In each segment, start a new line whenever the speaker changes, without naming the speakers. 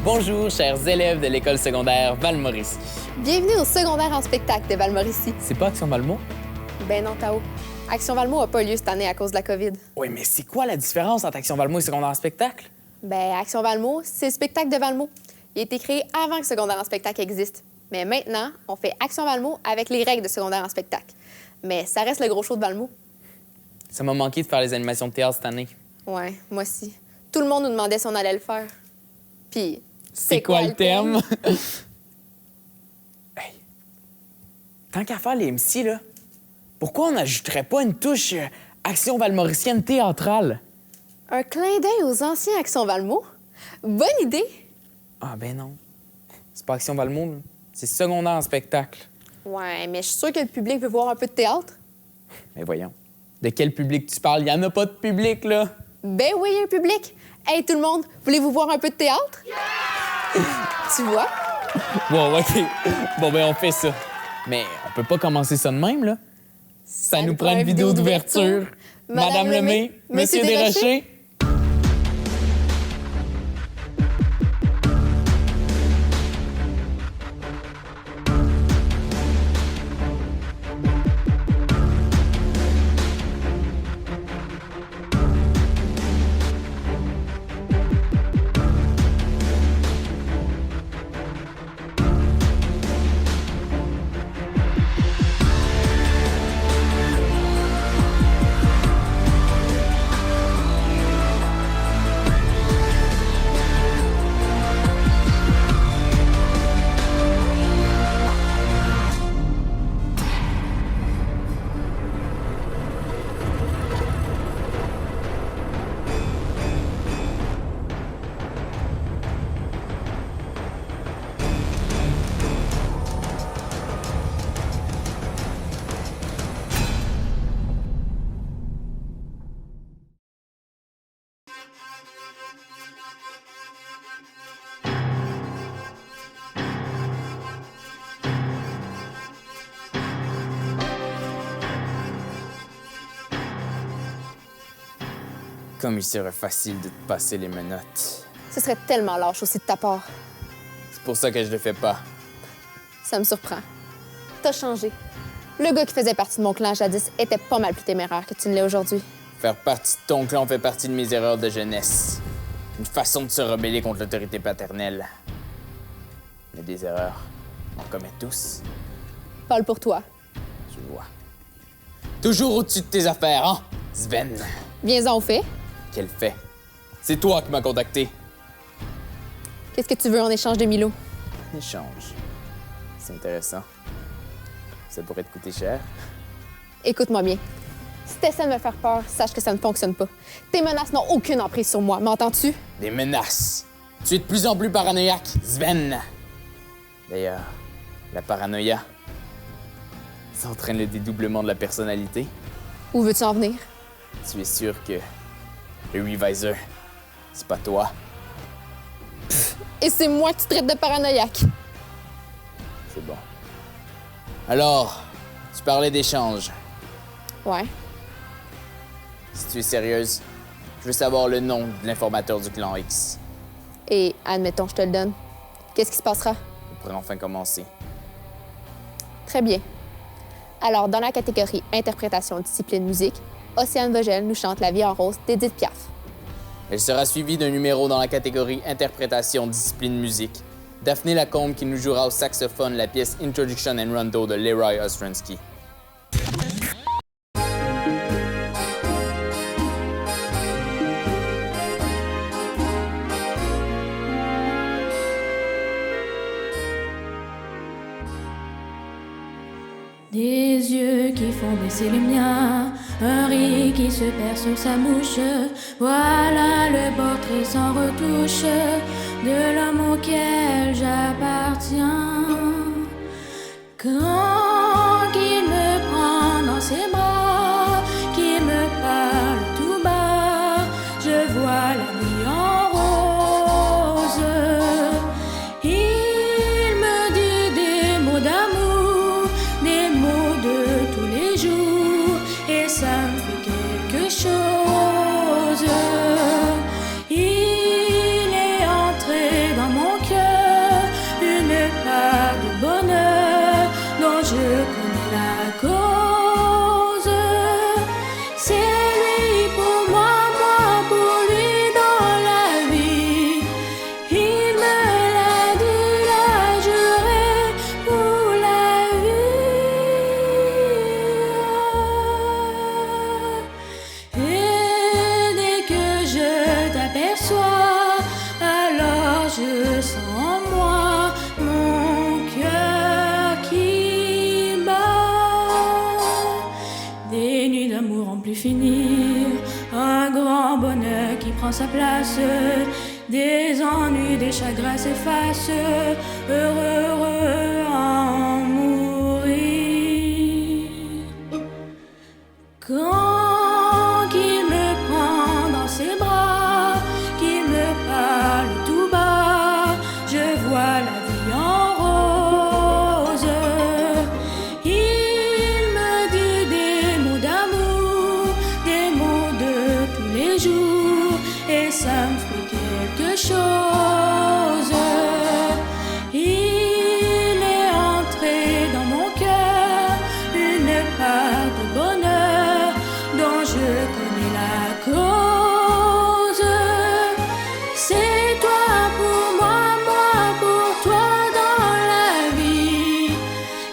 Bonjour, chers élèves de l'école secondaire Val-Mauricie.
Bienvenue au secondaire en spectacle de Val-Mauricie.
C'est pas Action Valmont?
Ben non, Tao. Action Valmont n'a pas lieu cette année à cause de la COVID.
Oui, mais c'est quoi la différence entre Action Valmont et secondaire en spectacle?
Ben, Action Valmont, c'est le spectacle de Valmont. Il a été créé avant que secondaire en spectacle existe. Mais maintenant, on fait Action Valmont avec les règles de secondaire en spectacle. Mais ça reste le gros show de Valmont.
Ça m'a manqué de faire les animations de théâtre cette année.
Ouais, moi aussi. Tout le monde nous demandait si on allait le faire. Puis,
C'est quoi le thème? Hey, tant qu'à faire les MC, là, pourquoi on n'ajouterait pas une touche Action valmauricienne théâtrale?
Un clin d'œil aux anciens Action Valmont? Bonne idée!
Ah ben non. C'est pas Action Valmont, là. C'est secondaire en spectacle.
Ouais, mais je suis sûre que le public veut voir un peu de théâtre.
Mais voyons. De quel public tu parles? Il y en a pas de public, là.
Ben oui, il y a un public. Hey, tout le monde, voulez-vous voir un peu de théâtre? Tu vois?
Bon, OK. Bon, ben on fait ça. Mais on peut pas commencer ça de même, là. Ça nous prend une vidéo d'ouverture. Madame Lemay, Monsieur Desrochers. Comme il serait facile de te passer les menottes.
Ce serait tellement lâche aussi de ta part.
C'est pour ça que je le fais pas.
Ça me surprend. T'as changé. Le gars qui faisait partie de mon clan jadis était pas mal plus téméraire que tu ne l'es aujourd'hui.
Faire partie de ton clan fait partie de mes erreurs de jeunesse. Une façon de se rebeller contre l'autorité paternelle. Mais des erreurs, on en commet tous.
Parle pour toi.
Tu le vois. Toujours au-dessus de tes affaires, hein, Sven?
Viens-en au fait.
Quel fait? C'est toi qui m'as contacté.
Qu'est-ce que tu veux en échange de Milo?
Échange. C'est intéressant. Ça pourrait te coûter cher.
Écoute-moi bien. Si t'essaies de me faire peur, sache que ça ne fonctionne pas. Tes menaces n'ont aucune emprise sur moi, m'entends-tu?
Des menaces. Tu es de plus en plus paranoïaque, Sven. D'ailleurs, la paranoïa, ça entraîne le dédoublement de la personnalité.
Où veux-tu en venir?
Tu es sûr que le Revisor, c'est pas toi?
Et c'est moi que tu traites de paranoïaque.
C'est bon. Alors, tu parlais d'échange.
Ouais.
Si tu es sérieuse, je veux savoir le nom de l'informateur du clan X.
Et admettons, je te le donne. Qu'est-ce qui se passera?
On pourrait enfin commencer.
Très bien. Alors, dans la catégorie interprétation, discipline, musique, Océane Vogel nous chante La vie en rose d'Édith Piaf.
Elle sera suivie d'un numéro dans la catégorie interprétation, discipline, musique. Daphné Lacombe qui nous jouera au saxophone la pièce Introduction and Rondo de Leroy Ostrowski.
Des yeux qui font baisser les miens, un riz qui se perd sur sa mouche. Voilà le portrait sans retouche de l'homme auquel j'appartiens. Quand il me prend dans ses bras, qui me parle tout bas, je vois la vie en rose. Il me dit des mots d'amour, des mots de tous les jours, et ça me fait quelque chose. Il est entré dans mon je sens en moi mon cœur qui bat. Des nuits d'amour en plus finir, un grand bonheur qui prend sa place. Des ennuis, des chagrins s'effacent, heureux, heureux à en mourir. Quand qu'il me prend dans ses bras, qu'il me parle tout bas, je vois la vie en rose. Il me dit des mots d'amour, des mots de tous les jours, et ça me fait quelque chose. Il est entré dans mon cœur une part de bonheur dont je connais la cause. C'est toi pour moi, moi pour toi dans la vie.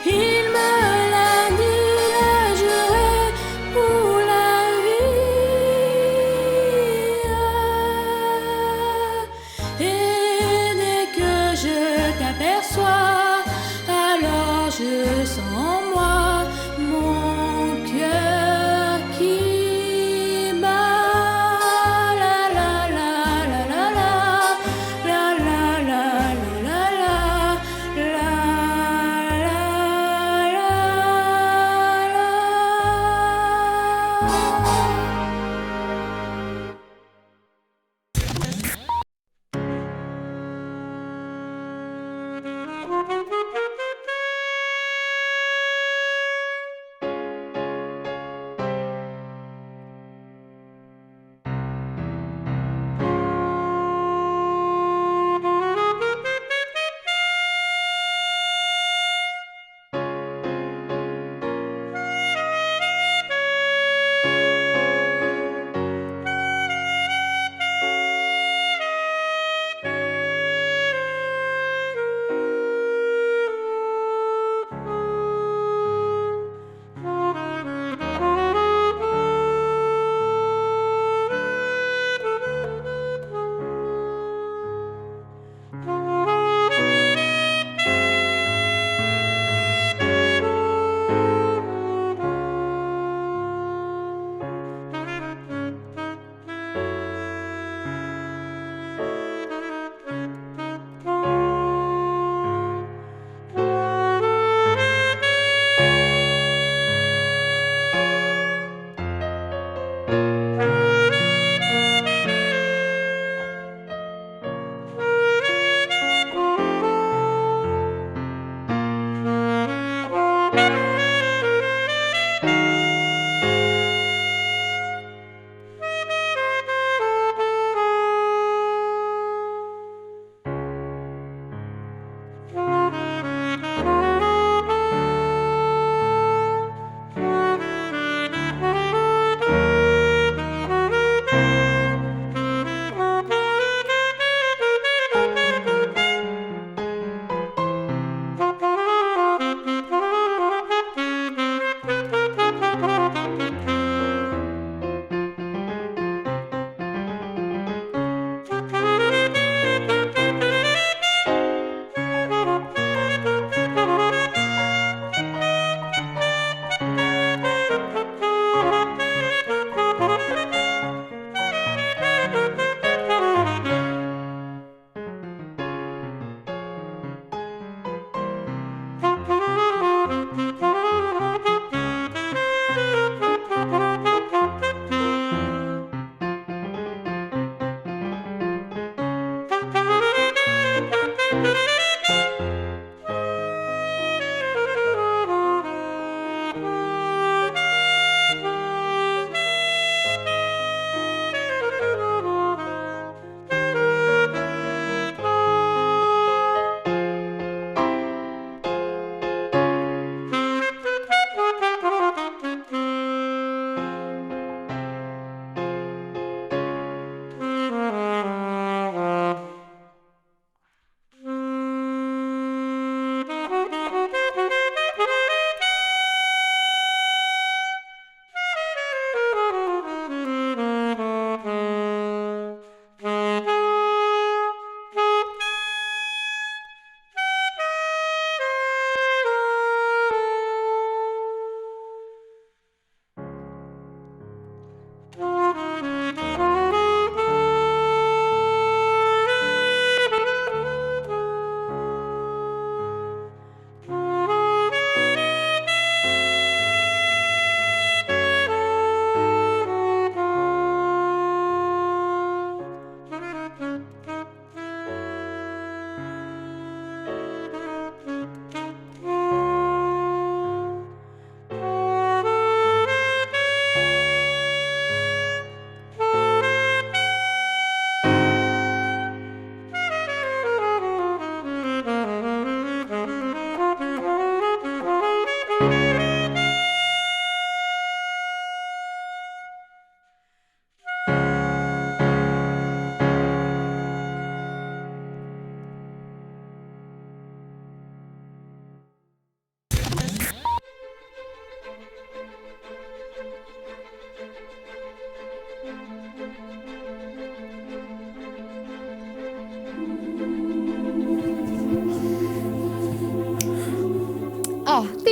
Il me l'a dit, le juré pour la vie. Et dès que je t'aperçois, alors je sens en moi mon cœur qui bat. La la la la la la, la la la la la la,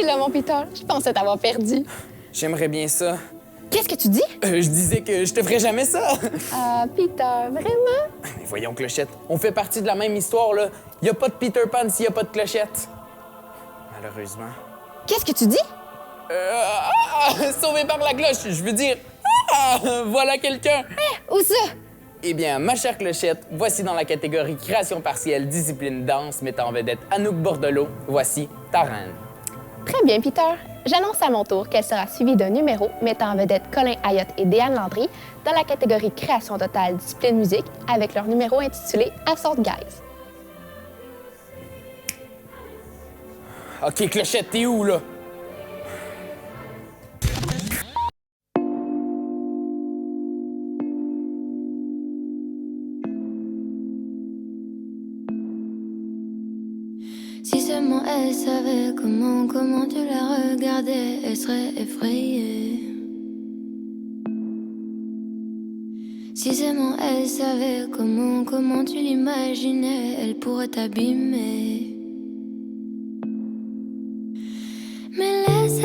là, mon Peter. Je pensais t'avoir perdu.
J'aimerais bien ça.
Qu'est-ce que tu dis?
Je disais que je te ferais jamais ça.
Ah, Peter, vraiment?
Mais voyons, Clochette, on fait partie de la même histoire, là. Y a pas de Peter Pan s'il y a pas de Clochette. Malheureusement.
Qu'est-ce que tu dis?
Sauvé par la cloche, je veux dire... voilà quelqu'un.
Où ça?
Eh bien, ma chère Clochette, voici dans la catégorie création partielle, discipline danse, mettant en vedette Anouk Bordelot. Voici ta reine.
Très bien, Peter. J'annonce à mon tour qu'elle sera suivie d'un numéro mettant en vedette Colin Ayotte et Déane Landry dans la catégorie création totale, discipline musique, avec leur numéro intitulé Assault Guys.
OK, Clochette, t'es où, là?
Si seulement elle savait comment tu la regardais, elle serait effrayée. Si seulement elle savait comment tu l'imaginais, elle pourrait t'abîmer. Mais laisse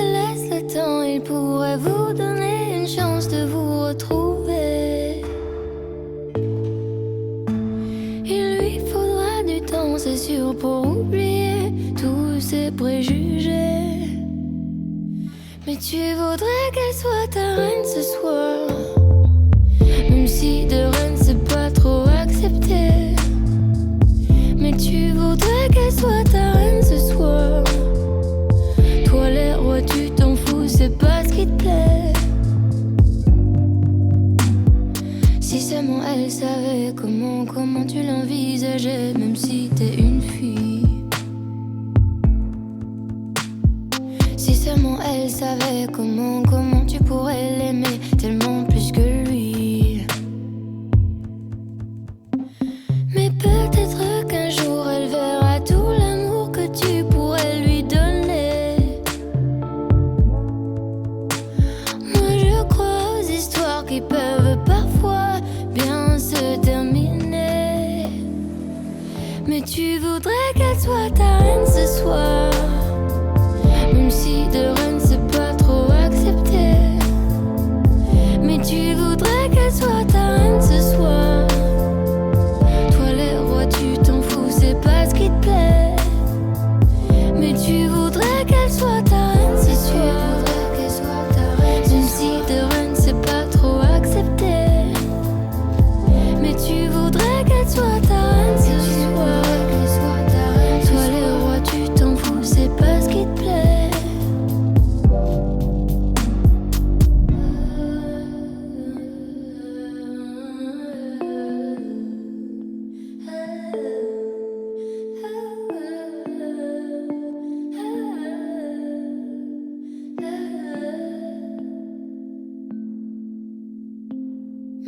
le temps, il pourrait vous donner une chance de vous retrouver. Il lui faudra du temps, c'est sûr, pour oublier tous ses préjugés. Mais tu voudrais qu'elle soit ta reine ce soir, même si de reine c'est pas trop accepté. Mais tu voudrais qu'elle soit ta reine ce soir. Toi les rois tu t'en fous, c'est pas ce qui te plaît. Si seulement elle savait comment tu l'envisageais, même si t'es une fille. Si seulement elle savait comment tu pourrais l'aimer tellement plus que lui. Mais peut-être qu'un jour elle verra tout l'amour que tu pourrais lui donner. Moi je crois aux histoires qui peuvent parfois bien se terminer. Mais tu voudrais qu'elle soit ta reine ce soir, même si de reine c'est pas trop accepté. Mais tu voudrais qu'elle soit ta reine ce soir. Toi les rois tu t'en fous, c'est pas ce qui te plaît. Mais tu voudrais qu'elle soit ta reine ce soir. Même si de reine c'est pas trop accepté. Mais tu voudrais qu'elle soit ta reine ce soir. Toi les rois tu t'en fous, c'est pas ce qui te plaît.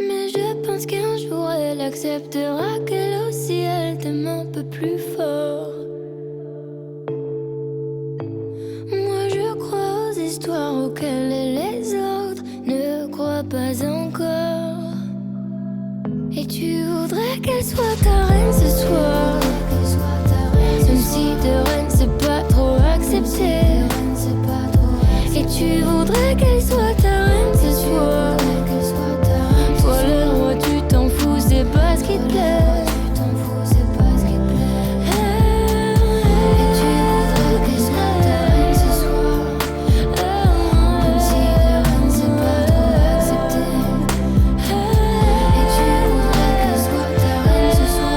Mais je pense qu'un jour elle acceptera qu'elle aussi elle t'aime un peu plus fort. Moi je crois aux histoires auxquelles les autres ne croient pas encore. Et tu voudrais qu'elle soit ta reine ce soir, même si de reine c'est pas trop accepté. Et tu voudrais qu'elle soit ta reine ce soir. Toi le roi tu t'en fous, c'est pas ce qui te plaît. Et tu voudrais qu'elle soit ta reine ce soir, même si de reine c'est pas trop accepté. Et tu voudrais qu'elle soit ta reine ce soir.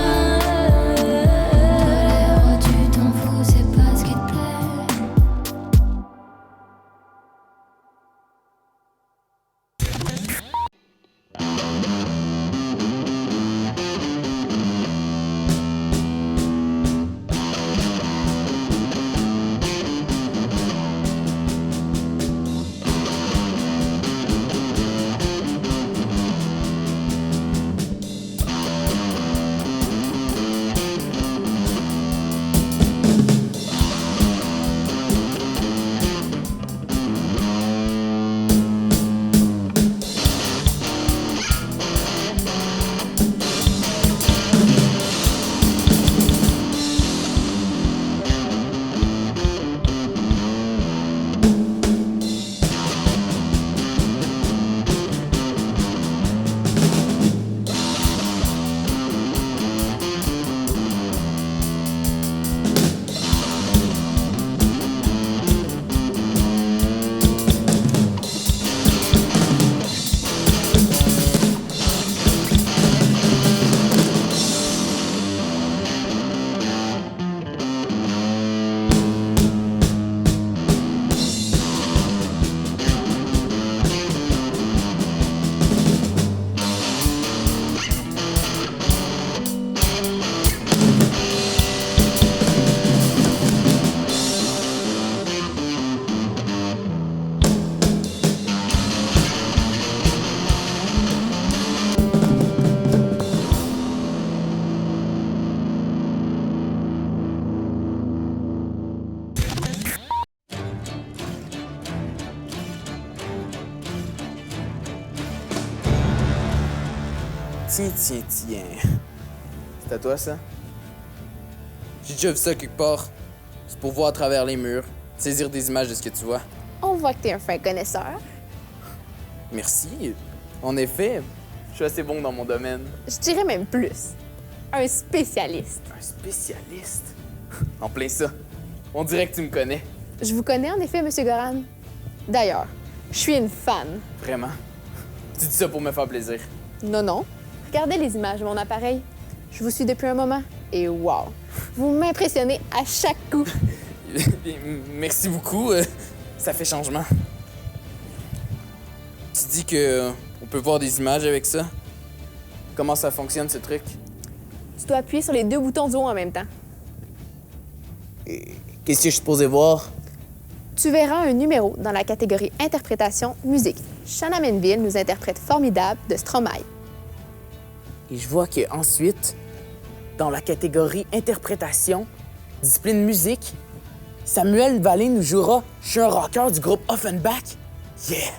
Tiens. C'est à toi, ça? J'ai déjà vu ça quelque part. C'est pour voir à travers les murs, saisir des images de ce que tu vois.
On voit que t'es un fin connaisseur.
Merci. En effet, je suis assez bon dans mon domaine.
Je dirais même plus. Un spécialiste.
Un spécialiste? En plein ça. On dirait que tu me connais.
Je vous connais en effet, Monsieur Goran. D'ailleurs, je suis une fan.
Vraiment? Tu dis ça pour me faire plaisir.
Non. Regardez les images de mon appareil. Je vous suis depuis un moment. Et wow! Vous m'impressionnez à chaque coup.
Merci beaucoup. Ça fait changement. Tu dis que on peut voir des images avec ça? Comment ça fonctionne, ce truc?
Tu dois appuyer sur les 2 boutons du haut en même temps.
Qu'est-ce que je suis supposé voir?
Tu verras un numéro dans la catégorie Interprétation musique. Shanna Menville nous interprète Formidable de Stromae.
Et je vois qu'ensuite, dans la catégorie Interprétation, discipline musique, Samuel Vallée nous jouera « Je suis un rocker » du groupe Offenbach. Yeah!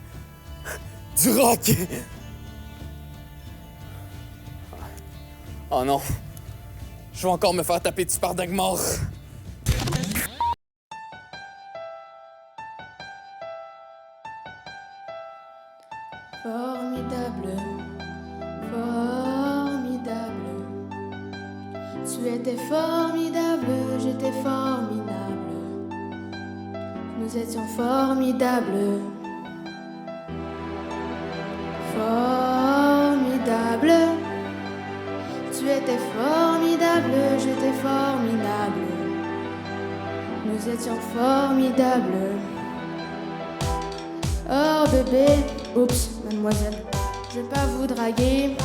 Du rock! Oh non! Je vais encore me faire taper dessus par Dagmar.
Formidable, formidable. Tu étais formidable, j'étais formidable. Nous étions formidables. Formidable. Tu étais formidable, j'étais formidable. Nous étions formidables. Oh bébé, oups, mademoiselle, je vais pas vous draguer,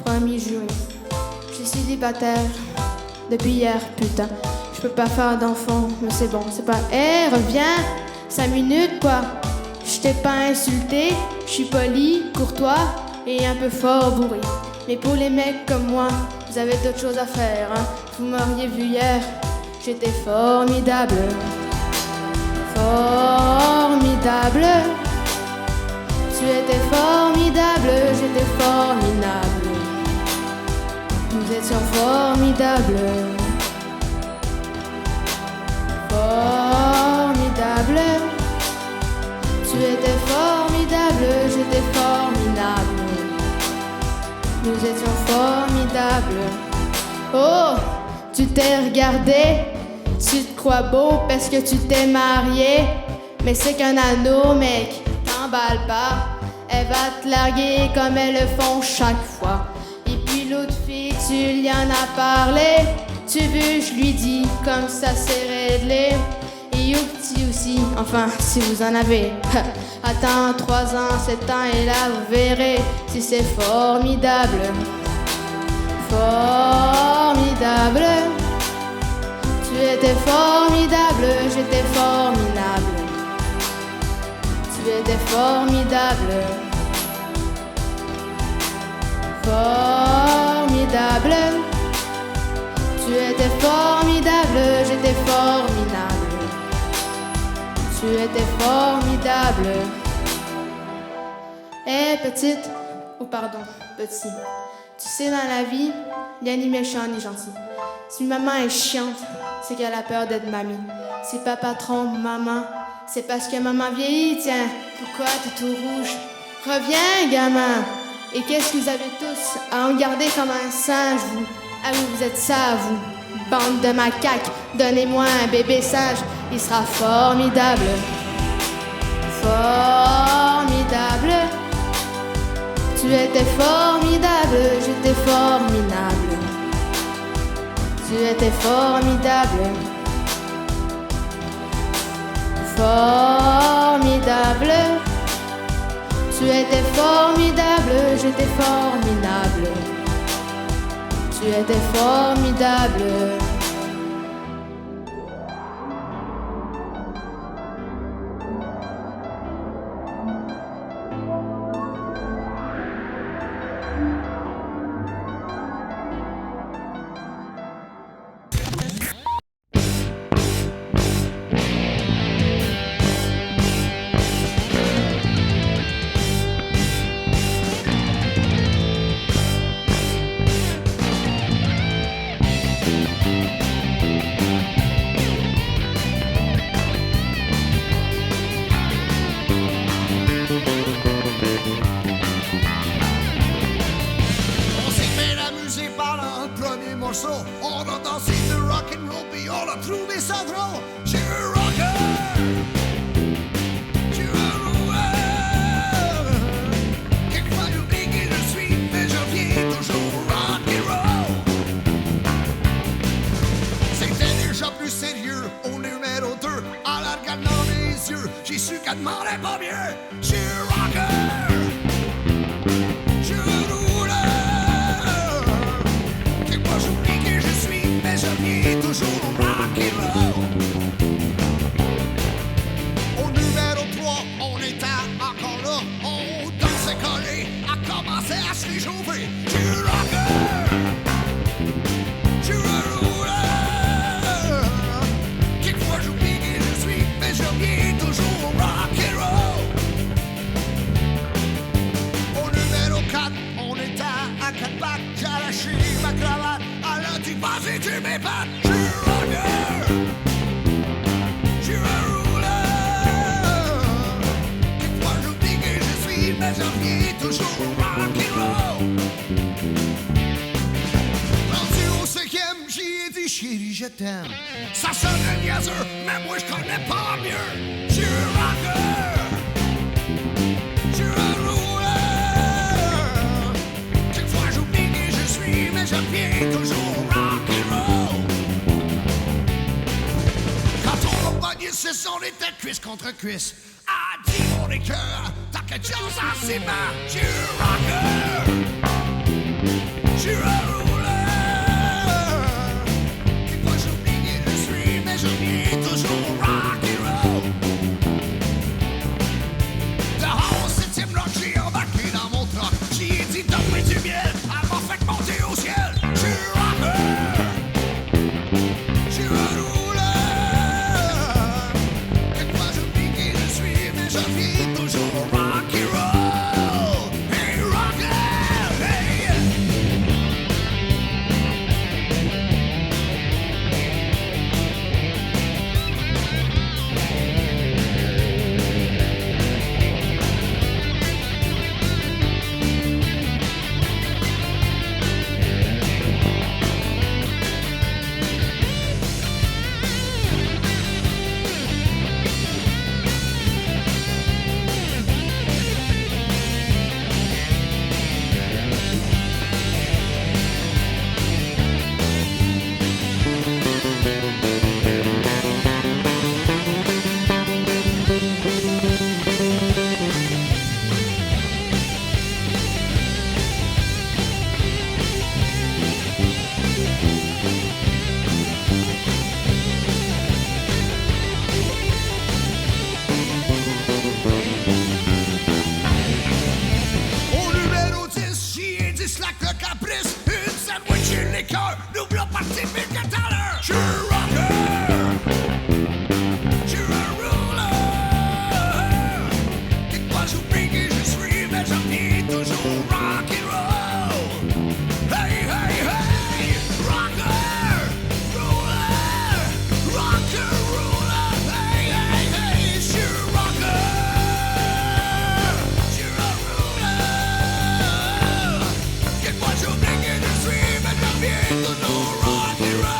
promis juré. Je suis célibataire depuis hier, putain. Je peux pas faire d'enfant, mais c'est bon, c'est pas. Hé, reviens, 5 minutes quoi. Je t'ai pas insulté, je suis poli, courtois et un peu fort bourré. Mais pour les mecs comme moi, vous avez d'autres choses à faire, hein. Vous m'auriez vu hier, j'étais formidable. Formidable. Tu étais formidable, j'étais formidable. Nous étions formidables. Formidable. Tu étais formidable, j'étais formidable. Nous étions formidables. Oh, tu t'es regardé, tu te crois beau parce que tu t'es marié. Mais c'est qu'un anneau, mec, t'emballe pas. Elle va te larguer comme elles le font chaque fois. Et puis l'autre fille, tu lui en as parlé. Tu veux, je lui dis, comme ça c'est réglé. Et au petit aussi, enfin, si vous en avez. Attends 3 ans, 7 ans, et là vous verrez si c'est formidable. Formidable. Tu étais formidable, j'étais formidable. Tu étais formidable. Formidable. Tu étais formidable, j'étais formidable. Tu étais formidable. Eh petite, ou pardon, petit. Tu sais, dans la vie, il y a ni méchant ni gentil. Si maman est chiante, c'est qu'elle a peur d'être mamie. Si papa trompe maman, c'est parce que maman vieillit, tiens. Pourquoi t'es tout rouge? Reviens, gamin. Et qu'est-ce que vous avez tous à en garder comme un singe, vous? Ah oui, vous êtes ça, vous. Bande de macaques, donnez-moi un bébé sage. Il sera formidable. Formidable. Tu étais formidable, j'étais formidable. Tu étais formidable. Formidable. Tu étais formidable, j'étais formidable. Tu étais formidable.
On s'est fait amuser pendant le premier morceau. On a dansé de rock'n'roll puis on a trouvé ça drôle. Je suis un rocker, je suis un roller. Quelquefois j'oublie qui je suis, mais je viens toujours rock'n'roll. C'était déjà plus sérieux au numéro 2. En la regardant dans les yeux, j'ai su qu'elle demandait pas mieux. Je suis un rocker, je suis un roller. Quelquefois j'oublie qui je suis, mais je viens toujours rock'n'roll. Au numéro 3, on était encore là. On dansait collé, a commencé à se réchauffer. Je suis un rocker, je suis un roller. Quelquefois j'oublie qui je suis, mais je viens toujours rock'n'roll. Au numéro 4, on était à 4 pattes. J'ai lâché ma cravate, elle a dit vas-y tu m'épates. Je suis un rocker, je suis un roller. Quelquefois j'oublie qui je suis, mais je viens toujours rock'n'roll. Rendu au 5e, j'y ai dit chérie je t'aime. Ça sonne niaiseux, mais moi je connais pas mieux. Je suis un rocker, je suis un roller. Quelquefois j'oublie qui je suis, mais je viens toujours rock'n'roll. Quand on a pogné 6, on était cuisse contre cuisse. A dit mon écœur, t'as quelque chose en ciment. Je suis un rocker, je suis un roller. Quelquefois j'oublie qui je suis, mais je viens toujours rock'n'roll. Dehors au 7e bloc, j'ai embarqué dans mon truck. J'y ai dit donne-moi du miel, elle m'a fait monter au ciel. Je suis un rocker, je suis un roller. Quelquefois j'oublie qui je suis, mais je viens toujours rock'n'roll. Hey rocker, hey. Au numéro 10, j'y ai dit slack le caprice. Une sandwich et liqueur, double partie de mille tout à l'heure. Je suis un rocker, je suis un roller. Quelquefois j'oublie qui je suis, mais je viens toujours rock'n'roll. Hey, hey, hey, rocker, roller, rocker, roller. Hey, hey, hey, je suis un rocker, je suis un roller. Quelquefois j'oublie qui je suis, mais je viens toujours rock'n'roll.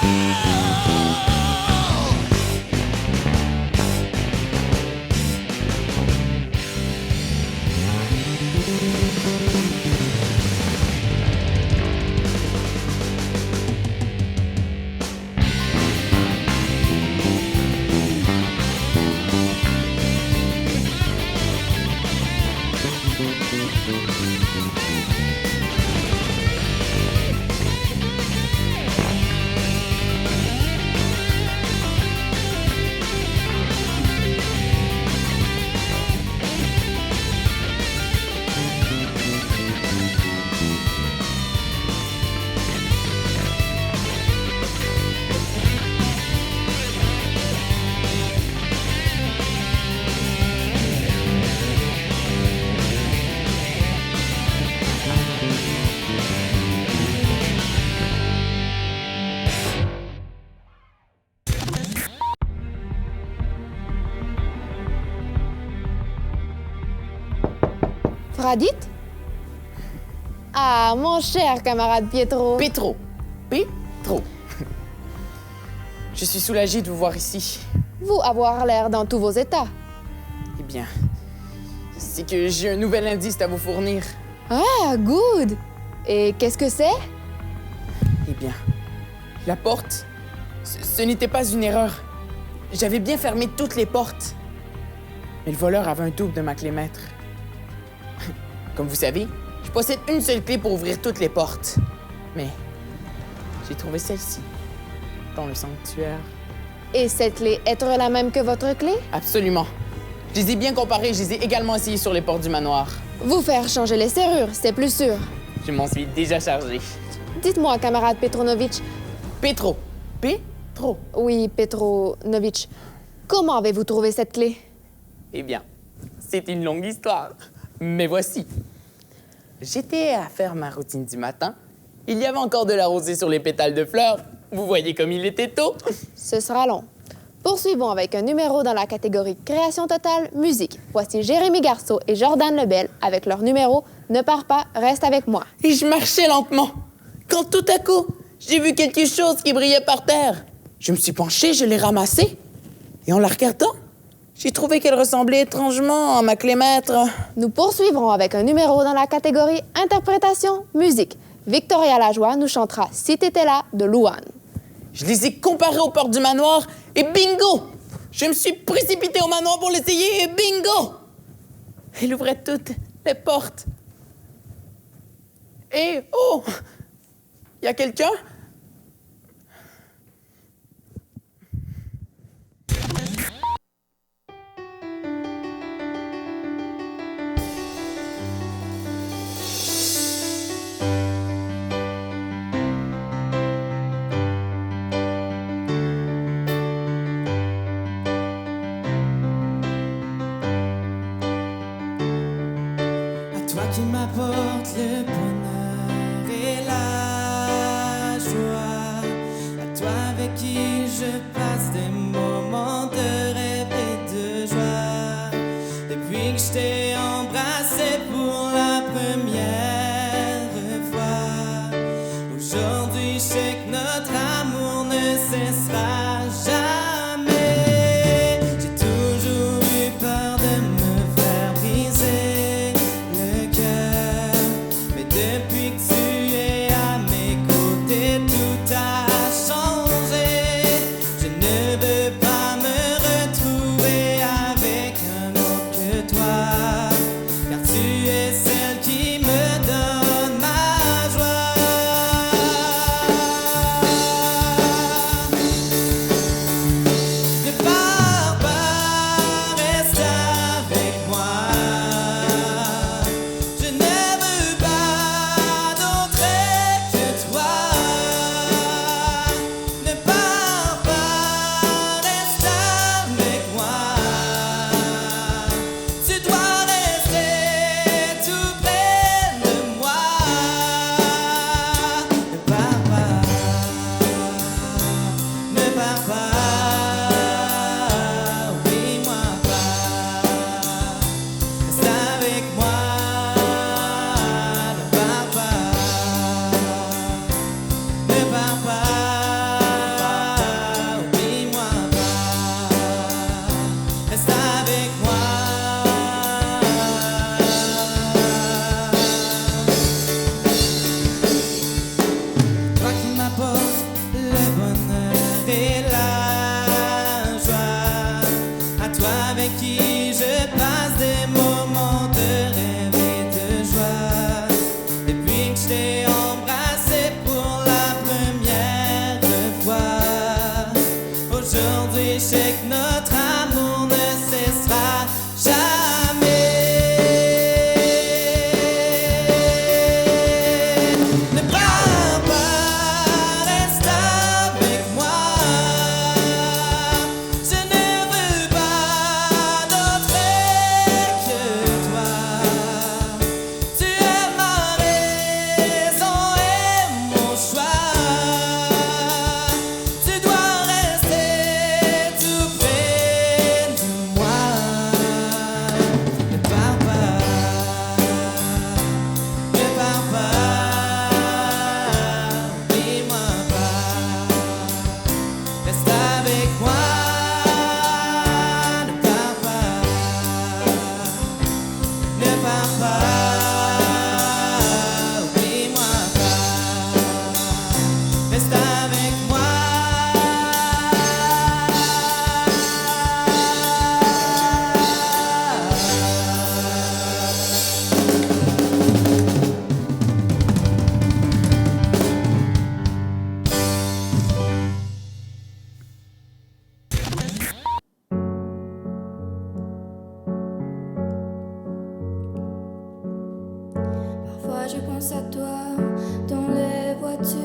Pradit? Ah, mon cher camarade Pietro.
Petro. Petro. Je suis soulagé de vous voir ici.
Vous avoir l'air dans tous vos états.
Eh bien, c'est que j'ai un nouvel indice à vous fournir.
Ah, good! Et qu'est-ce que c'est?
Eh bien, la porte, ce n'était pas une erreur. J'avais bien fermé toutes les portes. Mais le voleur avait un double de ma clé maître. Comme vous savez, je possède une seule clé pour ouvrir toutes les portes. Mais j'ai trouvé celle-ci, dans le sanctuaire.
Et cette clé être la même que votre clé?
Absolument. Je les ai bien comparées, je les ai également essayées sur les portes du manoir.
Vous faire changer les serrures, c'est plus sûr.
Je m'en suis déjà chargé.
Dites-moi, camarade Petronovitch.
Petro. Petro.
Oui, Petronovitch. Comment avez-vous trouvé cette clé?
Eh bien, c'est une longue histoire. Mais voici. J'étais à faire ma routine du matin. Il y avait encore de la rosée sur les pétales de fleurs. Vous voyez comme il était tôt.
Ce sera long. Poursuivons avec un numéro dans la catégorie Création totale, musique. Voici Jérémy Garceau et Jordan Lebel avec leur numéro Ne pars pas, reste avec moi.
Et je marchais lentement. Quand tout à coup, j'ai vu quelque chose qui brillait par terre. Je me suis penché, je l'ai ramassé. Et en la regardant, j'ai trouvé qu'elle ressemblait étrangement à ma clé maître.
Nous poursuivrons avec un numéro dans la catégorie Interprétation, musique. Victoria Lajoie nous chantera Si t'étais là de Louane.
Je les ai comparés aux portes du manoir et bingo! Je me suis précipité au manoir pour l'essayer et bingo! Elle ouvrait toutes les portes. Et oh! Il y a quelqu'un?
Toi qui m'apportes le bonheur et la joie, à toi avec qui je passe des moments de rêve et de joie. Depuis que je t'ai embrassé pour la première fois, aujourd'hui je sais que notre amour ne cessera jamais. J'ai toujours eu peur de me faire briser le cœur, mais depuis que tu es à mes côtés, tout a changé. Je ne veux pas me retrouver avec un autre que toi, car tu es celle qui me donne ma joie. Ne pars pas, reste avec moi. Je ne veux pas d'autre que toi. Ne pars pas, reste avec moi. Tu dois rester tout près de moi. Ne pars pas, ne pars pas. Oui, moi pas. Reste avec moi. Ne pars pas, ne pars pas. Oui, moi pas. Reste avec moi. Toi qui m'apportes le bonheur et la joie, à toi avec qui je passe des moments de rêve et de joie. Depuis que je t'ai embrassé pour la première fois, aujourd'hui je sais que notre amour ne cessera jamais. Ne pars pas, reste avec moi. Je ne veux pas d'autre que toi. Tu es ma raison et mon choix. Tu dois rester tout près Reste avec moi. Ne pars pas. Ne pars pas. Oublie-moi pas. Reste avec moi.
Parfois je pense à toi dans les voitures.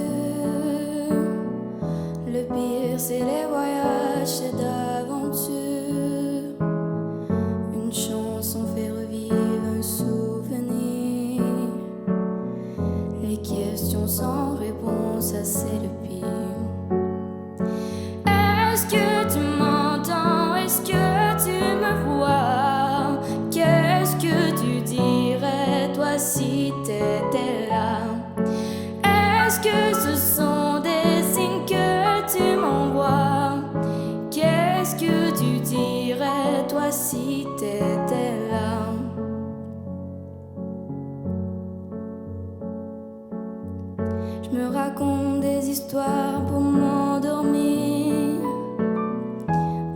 Le pire c'est les voyages, c'est d'aventure. Une chanson fait revivre un souvenir. Les questions sans réponse, ça c'est le pire. Est-ce que tu m'entends? Est-ce que tu me vois? Qu'est-ce que tu dirais toi si t'étais là? Est-ce que ce sont des signes que tu m'envoies? Qu'est-ce que tu dirais toi si t'étais là? Je me raconte des histoires pour m'endormir,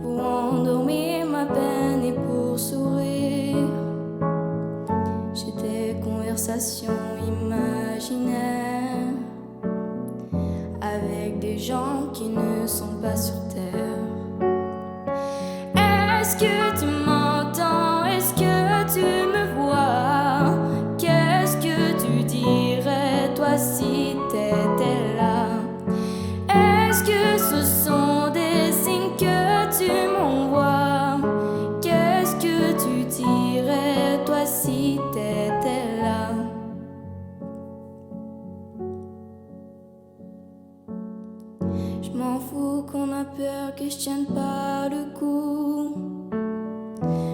pour endormir ma peine et pour sourire. J'ai des conversations imaginaires avec des gens qui ne sont pas sur terre. Est-ce que tu m'entends? Est-ce que tu me vois? Qu'est-ce que tu dirais toi si t'étais là? Est-ce que ce sont des signes que tu m'envoies? Qu'est-ce que tu dirais toi si t'étais là? Je m'en fous qu'on a peur que je tienne pas le coup.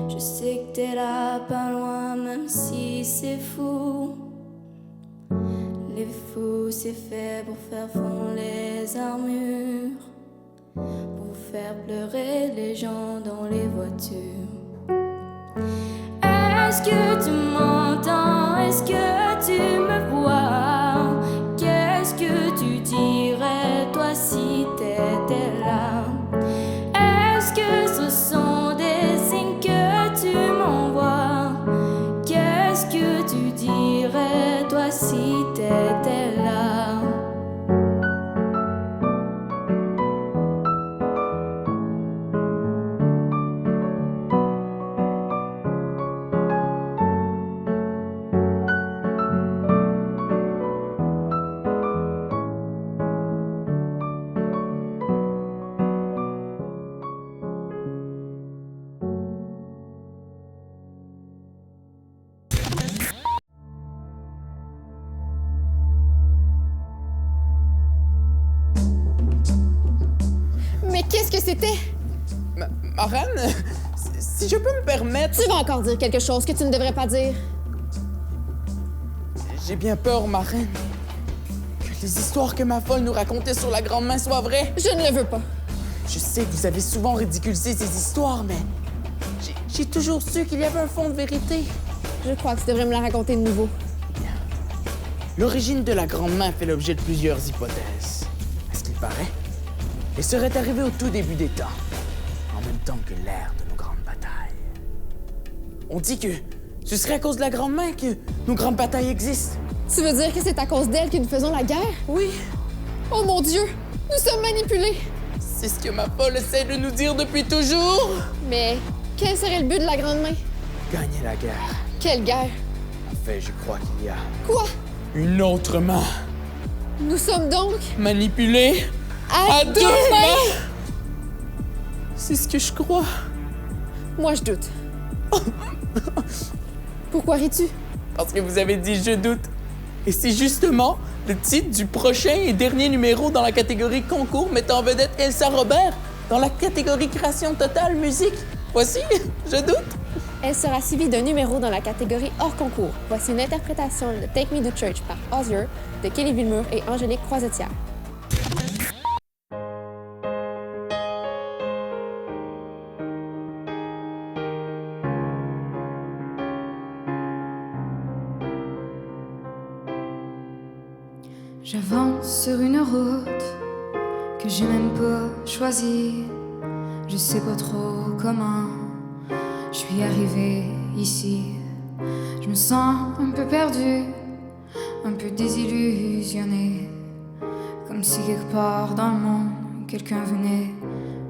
Je sais que t'es là, pas loin, même si c'est fou. Les fous, c'est fait pour faire fondre les armures, pour faire pleurer les gens dans les voitures. Est-ce que tu m'entends? Est-ce que tu me vois? Qu'est-ce que tu dirais toi si t'étais là? Est-ce que ce sont des signes que tu m'envoies? Qu'est-ce que tu dirais toi si t'étais là?
Mais qu'est-ce que c'était?
Marraine, si je peux me permettre...
Tu vas encore dire quelque chose que tu ne devrais pas dire.
J'ai bien peur, Marraine, que les histoires que ma folle nous racontait sur la grande main soient vraies.
Je ne le veux pas.
Je sais que vous avez souvent ridiculisé ces histoires, mais j'ai toujours su qu'il y avait un fond de vérité.
Je crois que tu devrais me la raconter de nouveau.
L'origine de la grande main fait l'objet de plusieurs hypothèses. À ce qu'il paraît, elle serait arrivée au tout début des temps, en même temps que l'ère de nos grandes batailles. On dit que ce serait à cause de la grande main que nos grandes batailles existent.
Tu veux dire que c'est à cause d'elle que nous faisons la guerre?
Oui,
Oh mon Dieu! Nous sommes manipulés!
c'est ce que ma folle essaie de nous dire depuis toujours.
Mais quel serait le but de la grande main?
Gagner la guerre.
Quelle guerre?
En fait, je crois qu'il y a
Quoi?
une autre main
Nous sommes donc
manipulée
à deux mains!
C'est ce que je crois.
Moi, je doute. Pourquoi ris-tu?
Parce que vous avez dit « je doute ». Et c'est justement le titre du prochain et dernier numéro dans la catégorie concours mettant en vedette Elsa Robert dans la catégorie création totale musique. Voici « je doute ».
Elle sera suivie d'un numéro dans la catégorie hors concours. Voici une interprétation de Take Me to Church par Osier de Kelly Villemur et Angélique Croisetière.
J'avance sur une route que j'ai même pas choisie. Je sais pas trop comment je suis arrivée ici. Je me sens un peu perdue, un peu désillusionnée, comme si quelque part dans le monde quelqu'un venait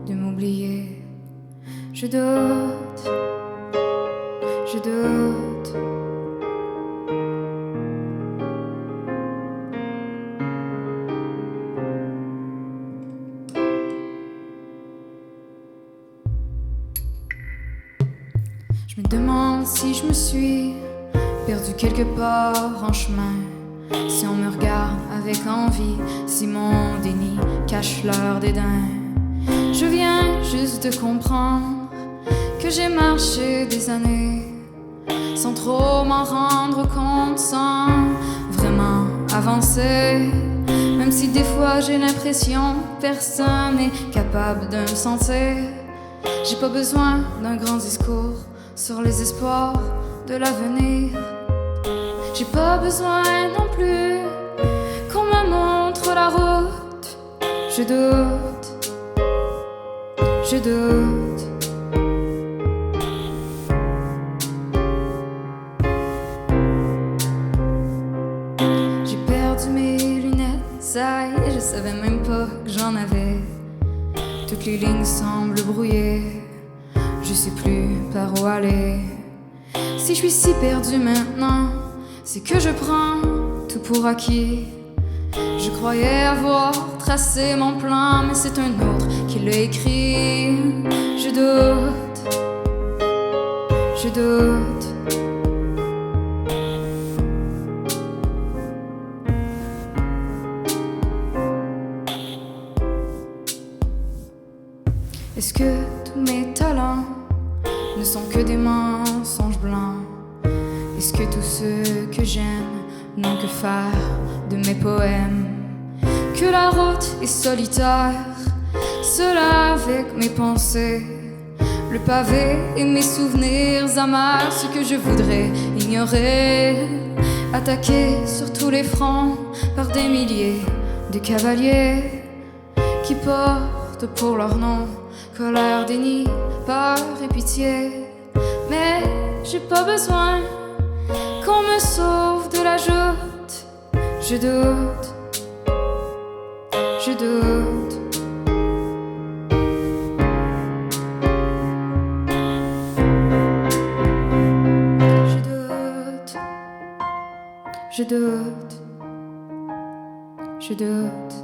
de m'oublier. Je doute, je doute. Je me demande si je me suis perdue quelque part en chemin, si on me regarde avec envie, si mon déni cache leur dédain. Je viens juste de comprendre que j'ai marché des années sans trop m'en rendre compte, sans vraiment avancer. Même si des fois j'ai l'impression que personne n'est capable de me sentir. J'ai pas besoin d'un grand discours sur les espoirs de l'avenir. J'ai pas besoin non plus qu'on me montre la route. Je doute, je doute. J'ai perdu mes lunettes, ça y est, je savais même pas que j'en avais. Toutes les lignes semblent brouillées, je sais plus par où aller. Si je suis si perdue maintenant, c'est que je prends tout pour acquis. Je croyais avoir tracé mon plan, mais c'est un autre qui l'a écrit. Je doute, je doute. Est-ce que tous mes talents ne sont que des mensonges blancs? Est-ce que tous ceux que j'aime n'ont que faire de mes poèmes? Que la route est solitaire, seule avec mes pensées, le pavé et mes souvenirs amers, ce que je voudrais ignorer. Attaqué sur tous les fronts par des milliers de cavaliers qui portent pour leur nom colère, déni, peur et pitié. Mais j'ai pas besoin qu'on me sauve de la joute. Je doute, je doute. Je doute, je doute, je doute.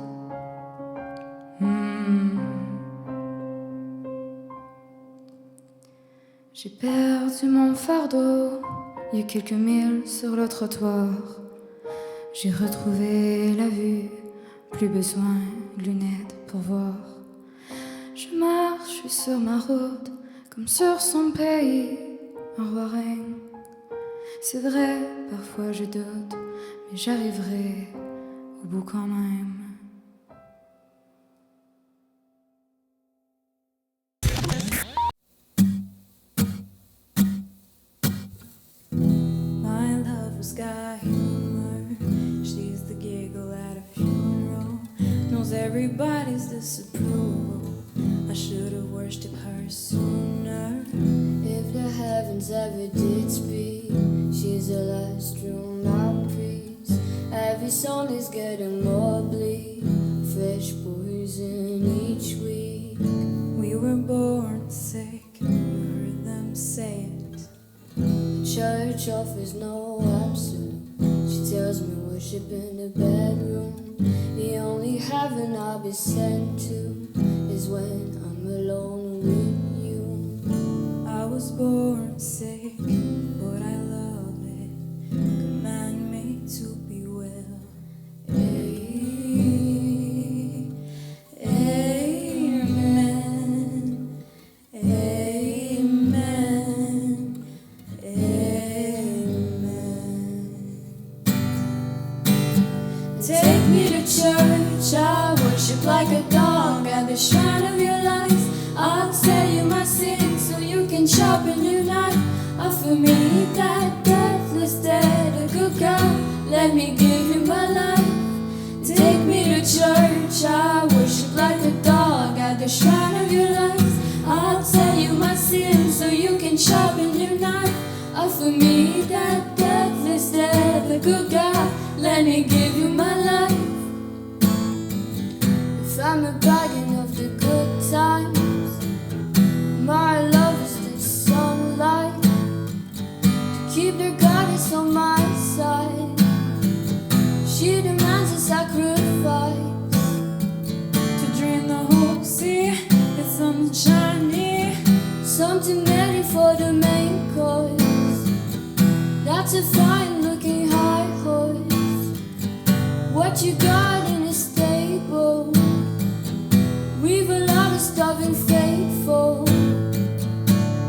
J'ai perdu mon fardeau, il y a quelques milles sur le trottoir. J'ai retrouvé la vue, plus besoin de lunettes pour voir. Je marche sur ma route, comme sur son pays, en Roaraing. C'est vrai, parfois je doute, mais j'arriverai au bout quand même.
Got humor, she's the giggle at a funeral, knows everybody's disapproval. I should have worshipped her sooner.
If the heavens ever did speak, she's the last drawn out priest. Every song is getting more bleak, fresh poison each week.
We were born sick, you heard them say it.
Church offers no absolute. She tells me worship in the bedroom. The only heaven I'll be sent to is when I'm alone with you.
I was born sick, but I love it. Command me to be well. Amen. Amen. Take me to church, I worship like a dog at the shrine of your lights. I'll tell you my sins so you can sharpen your knife. Offer me that deathless dead, a good God, let me give you my life.
church, I worship like a dog at the shrine of your life. I'll tell you my sins so you can sharpen your knife. Offer me that deathless death, the good God, let me give you my life. If I'm a begging of the good times, my love is the sunlight to keep the goddess on my side. She demands a sacrifice
To drain the whole sea, it's something shiny.
something ready for the main course. That's a fine looking high horse. What you got in a stable? We've a lot of stuff and faithful.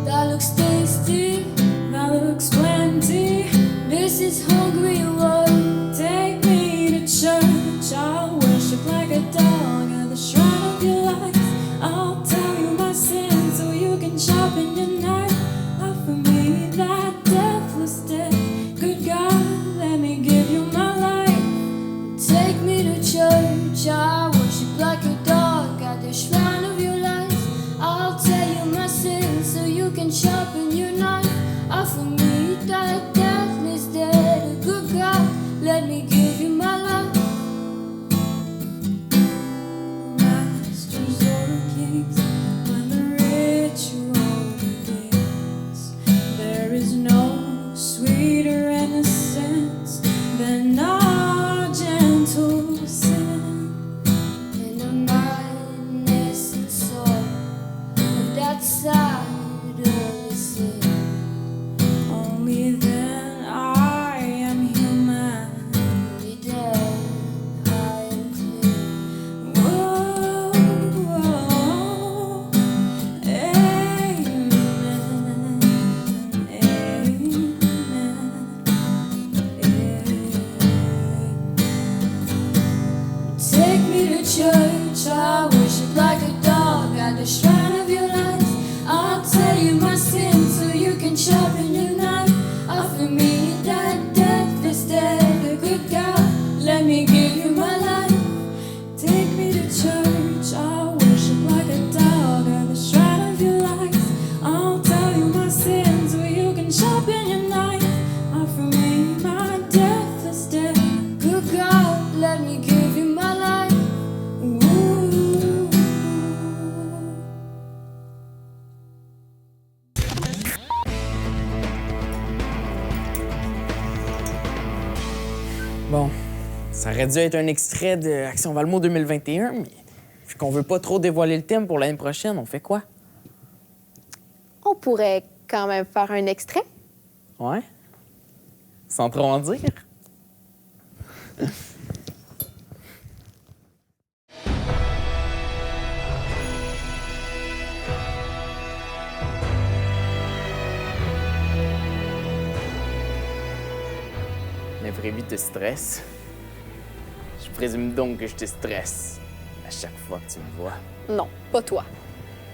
That looks tasty,
That looks plenty.
this is hungry one.
Take me to church, I'll worship like a dog at the shrine of your life. I'll tell you my sins so you can sharpen your knife. Offer me that deathless death, good God, let me give you my life.
Take me to church, I worship like a dog at the shrine of your life. I'll tell you my sins so you can sharpen your knife. Offer me that deathless death, good God, let me give you my life.
Masters or kings, when the ritual begins, there is no sweeter innocence than our gentle sin.
In the madness and soul of that side of the sea,
Only then I am human.
only then I am clean.
Whoa, whoa. Amen, amen.
Take me to church, I worship like a dog at the shrine of your life. I'll tell you my sins so you can sharpen your knife. Offer me that deathless death, the good God, let me give you my life.
Take me to church, I'll worship like a dog at the shrine of your life. I'll tell you my sins so you can sharpen your knife. Offer me my deathless death.
Good God, let me give you my life.
Ooh.
Bon, ça aurait dû être un extrait de Action Valmo 2021, mais vu qu'on veut pas trop dévoiler le thème pour l'année prochaine, on fait quoi?
On pourrait quand même faire un extrait.
Ouais? Sans trop en dire? La vraie vie te stresse. Je présume donc que je te stresse à chaque fois que tu me vois.
Non, pas toi.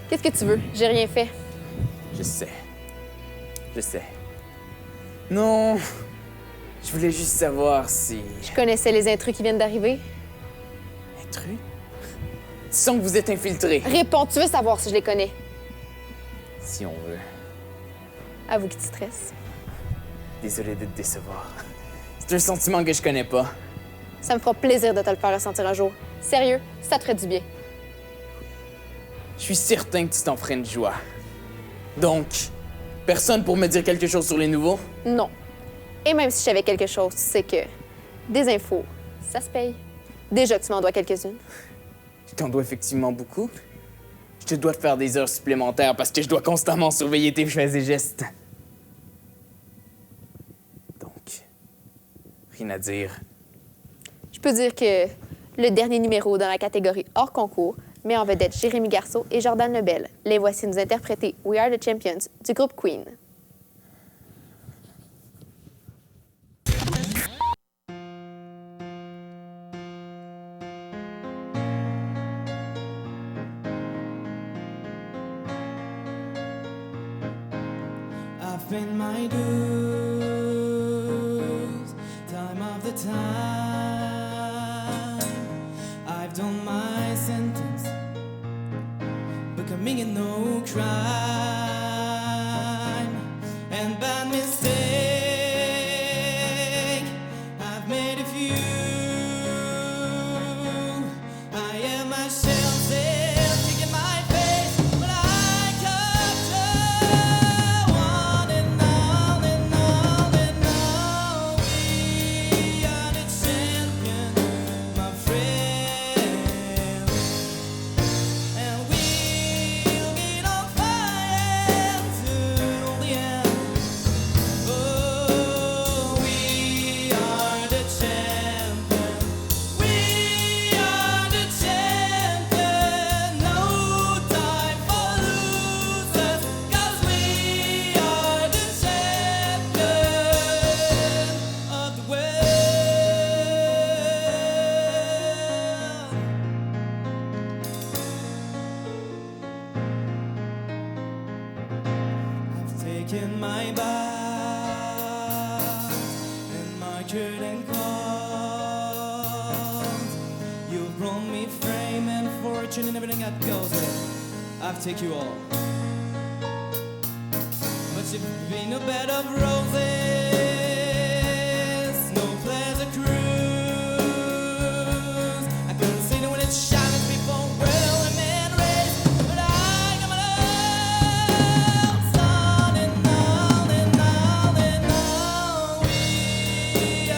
Qu'est-ce que tu veux? J'ai rien fait.
Je sais. Je sais. Non! Je voulais juste savoir si...
Je connaissais les intrus qui viennent d'arriver.
Intrus? Tu sens que vous êtes infiltré.
Réponds, tu veux savoir si je les connais?
Si on veut.
Avoue qui te stresse.
Désolé de te décevoir. C'est un sentiment que je connais pas.
Ça me fera plaisir de te le faire ressentir un jour. Sérieux, ça te ferait du bien.
Je suis certain que tu t'en ferais une joie. Donc, personne pour me dire quelque chose sur les nouveaux?
Non. Et même si je savais quelque chose, tu sais que des infos, ça se paye. Déjà que tu m'en dois quelques-unes.
Je t'en dois effectivement beaucoup. Je te dois faire des heures supplémentaires parce que je dois constamment surveiller tes faits et gestes. Donc, rien à dire.
Je peux dire que le dernier numéro dans la catégorie hors concours met en vedette Jérémy Garceau et Jordan Lebel. Les voici nous interpréter We Are the Champions du groupe Queen.
I've paid my dues, time after time. I've done my committing no crime and bad mistake. I've made a few. I am myself there, kicking my face, but I capture one and all and all and all. We are the champion, my friend, and we'll get on fire till the end. Oh, we are the champion. We are the champion. No time for losers, 'cause we are the champion of the world. I've taken my bath and markered and called. You've brought me fame and fortune and everything that goes with it. I've taken you all. But you've been a bed of roses, no pleasure cruise. I couldn't see it when it shines before world and man race, but I got my loves on and on and on and on. We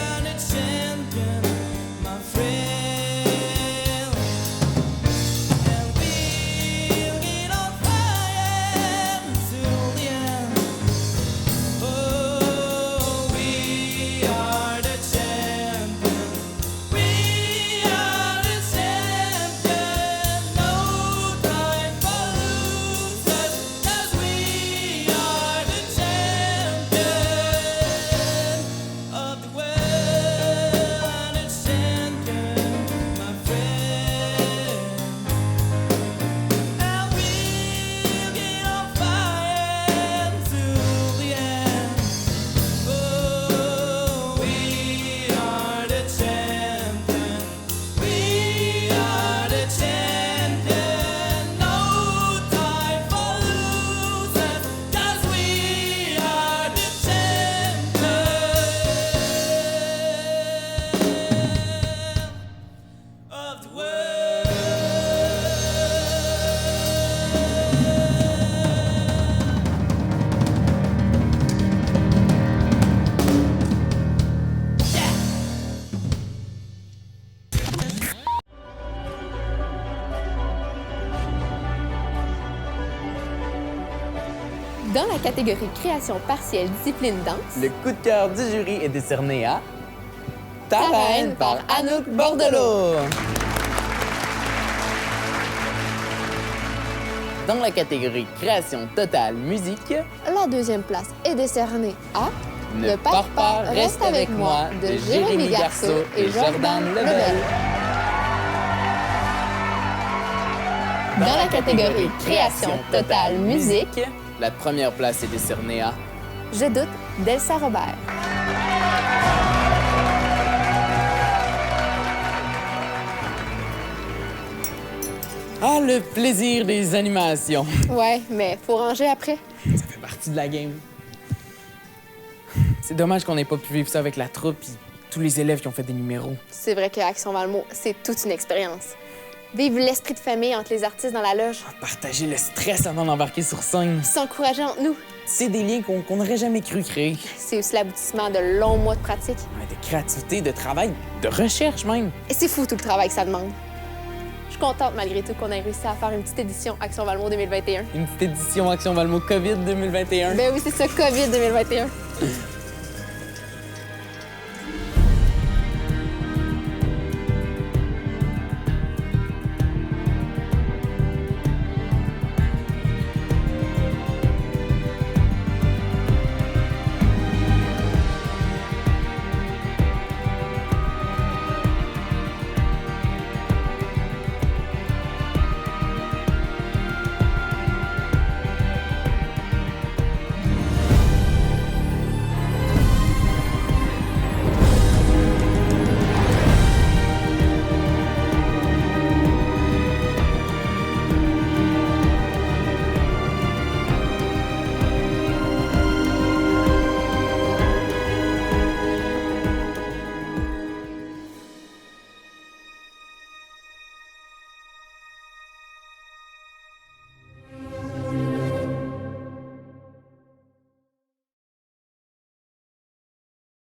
are the champion, my friend, and we'll get on fire till the end. Oh, we are the champion. We are the champion. No time for losers, 'cause we are the champion of the world. The champion, my friend. And we'll get on fire till the end. Oh, we are the champion. We are the champion. No time for losers, 'cause we are the champion of the world.
Dans la catégorie création partielle discipline danse,
Le coup de cœur du jury est décerné à Ta
Ta
reine
reine
par
par
Anouk
Anouk
Bordelot. Dans la catégorie création totale musique,
la deuxième place est décernée à
Ne pars pas, reste avec moi de Jérémy Garceau et Jordan Lebel.
Dans la catégorie création totale musique,
la première place est décernée à
Je doute d'Elsa Robert.
Ah, le plaisir des animations.
Ouais, mais faut ranger après.
Ça fait partie de la game. C'est dommage qu'on n'ait pas pu vivre ça avec la troupe et tous les élèves qui ont fait des numéros.
C'est vrai que Action Valmont, c'est toute une expérience. Vivre l'esprit de famille entre les artistes dans la loge,
Partager le stress avant d'embarquer sur scène.
s'encourager entre nous,
C'est des liens qu'on n'aurait jamais cru créer.
c'est aussi l'aboutissement de longs mois de pratique.
Ouais, de créativité, de travail, de recherche même.
Et c'est fou tout le travail que ça demande. Je suis contente malgré tout qu'on ait réussi à faire une petite édition Action Valmont 2021.
Une petite édition Action Valmont COVID 2021.
Ben oui, c'est ça, COVID 2021.